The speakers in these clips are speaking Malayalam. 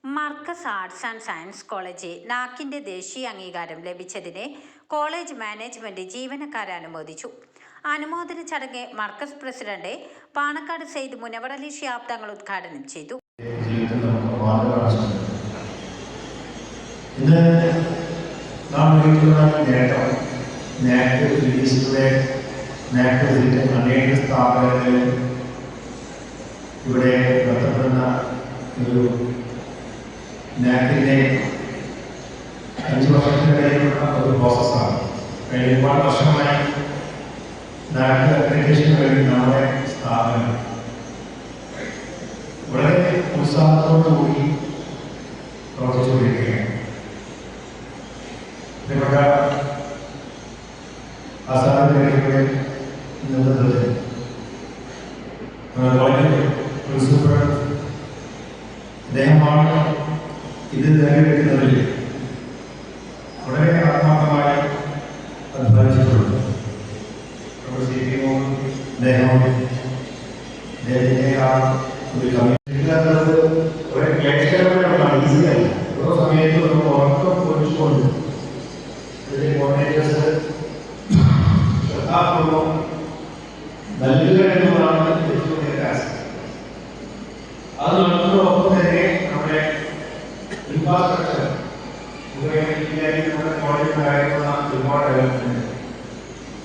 Markaz arts and science college നാക്കിന്റെ ദേശീയ അംഗീകാരം ലഭിച്ചതിനെ കോളേജ് മാനേജ്മെന്റ് ജീവനക്കാരെ അനുമോദിച്ചു. അനുമോദന ചടങ്ങ് മർക്കസ് പ്രസിഡന്റ് പാണക്കാട് സെയ്ദ് മുനവർ അലി ശിഹാബ് തങ്ങൾ ഉദ്ഘാടനം ചെയ്തു. ഇവിടെ ബന്ധപ്പെടുന്ന ഒരു നാക്കിൻ്റെ 5 വർഷത്തിനിടയിലുള്ള ഒരു പ്രോസസ്സാണ്. കഴിഞ്ഞ ഒരുപാട് വർഷമായി നാക്ക് അക്രഡിറ്റേഷന് വേണ്ടി നമ്മുടെ സ്ഥാപനം വളരെ ഉത്സാഹത്തോടുകൂടി പ്രവർത്തിച്ചുകൊണ്ടിരിക്കുകയാണ്. പ്രിയപ്പെട്ട ആസാദിന്റെ നേതൃത്വത്തിൽ പ്രിൻസിപ്പൽ അദ്ദേഹമാണ് ഇത് നേടിയെടുക്കുന്നതിൽ വളരെ ആത്മാർത്ഥമായി അധ്വാനിച്ചിട്ടുള്ളത്. അദ്ദേഹത്തിന്റെ ആ ഒരു കമ്മിറ്റി ഒരു ക്ലേശകരമാണ്, ഈസിയല്ല. ഓരോ സമയത്തും നമ്മൾ ഉറക്കം പൊരിച്ചുകൊണ്ട് ഇതിന്റെ കോർഡിനേറ്റേഴ്സ് ശ്രദ്ധാപൂർവം നൽകുക എന്നുള്ളതാണ് ഏറ്റവും വലിയ ടാസ്ക്. അത് നടത്തുന്നതോടൊപ്പം തന്നെ നമ്മുടെ ഇൻഫ്രാസ്ട്രക്ചർ നമ്മുടെ കോളേജിലായിട്ടുള്ള ഒരുപാട് ഡെവലപ്മെന്റ്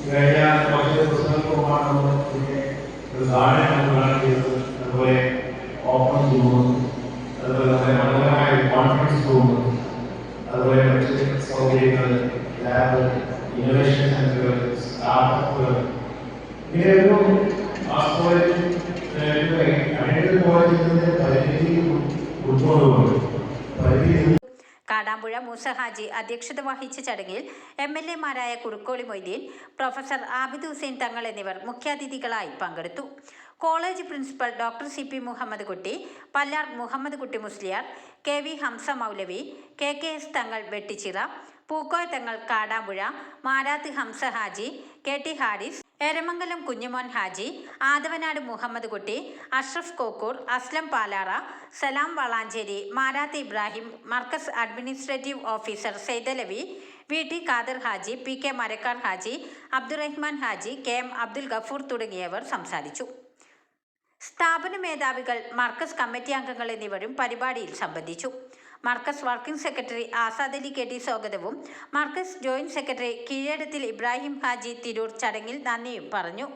കഴിഞ്ഞ കുറച്ച് ദിവസങ്ങൾക്ക് മുമ്പാണ് നമ്മൾ ഇതിന്റെ ഒരു ഗാർഡൻ ഉദ്ഘാടനം ചെയ്തത്. അതുപോലെ ഓപ്പൺ റൂം, അതുപോലെ നമ്മുടെ മനോഹരമായ കോൺഫറൻസ് റൂം, അതുപോലെ മറ്റ് സൗകര്യങ്ങൾ, ലാബ്, ഇന്നോവേഷൻ സെന്ററുകൾ, സ്റ്റാർട്ടപ്പുകൾ, ഇങ്ങനെയൊരു കാടാമ്പുഴ മൂസ ഹാജി അധ്യക്ഷത വഹിച്ച ചടങ്ങിൽ MLA-മാരായ കുറുക്കോളി മൊയ്തീൻ, പ്രൊഫസർ ആബിദ് ഹുസൈൻ തങ്ങൾ എന്നിവർ മുഖ്യാതിഥികളായി പങ്കെടുത്തു. College principal doctor CP Muhammad Kutty, Pallar Muhammad കുട്ടി മുസ്ലിയാർ, KV ഹംസ മൗലവി, KKS തങ്ങൾ Vettichira, Pookoya Thangal Kadampuzha, Marath Hamza Haji, KT Haris, Eramangalam Kunjumon Haji, Athavanad Muhammad Kutty, Ashraf Kokkur, Aslam Palara, Salam Valanchery, Marath Ibrahim, Markaz administrative officer Saidalavi, VT Khader Haji, PK Marakkar Haji, Abdurahman Haji, KM Abdul Gafoor തുടങ്ങിയവർ സംസാരിച്ചു. സ്ഥാപന മേധാവികൾ, മർക്കസ് കമ്മിറ്റി അംഗങ്ങൾ എന്നിവരും പരിപാടിയിൽ സംബന്ധിച്ചു. Markaz working secretary Azad Ali KT സ്വാഗതവും മർക്കസ് ജോയിന്റ് സെക്രട്ടറി കീഴടത്തിൽ ഇബ്രാഹിം ഹാജി തിരൂർ ചടങ്ങിൽ നന്ദിയും പറഞ്ഞു.